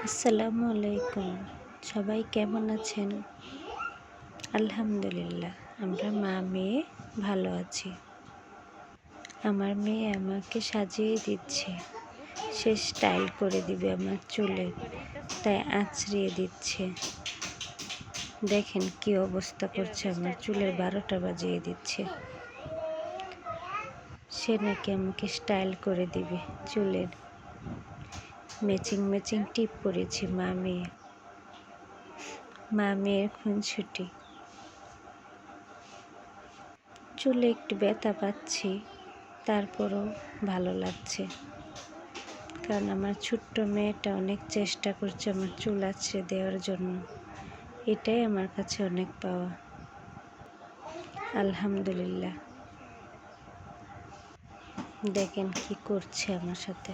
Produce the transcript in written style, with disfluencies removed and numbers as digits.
আসসালামু আলাইকুম। সবাই কেমন আছেন? আলহামদুলিল্লাহ, আমরা মা মেয়ে ভালো আছি। আমার মেয়ে আমাকে সাজিয়ে দিচ্ছে। সে স্টাইল করে দিবে আমার চুলে, তাই আঁচড়িয়ে দিচ্ছে। দেখেন কি অবস্থা করছে, আমার চুলের 12টা বাজিয়ে দিচ্ছে। সে নাকি আমাকে স্টাইল করে দিবে চুলের। ম্যাচিং টিপ পরেছি মা মেয়ের খুনসুটি। চুলে একটু ব্যথা পাচ্ছি, তারপরও ভালো লাগছে, কারণ আমার ছোট্ট মেয়েটা অনেক চেষ্টা করছে আমার চুল আঁচড়ে দেওয়ার জন্য। এটাই আমার কাছে অনেক পাওয়া। আলহামদুলিল্লাহ। দেখেন কি করছে আমার সাথে।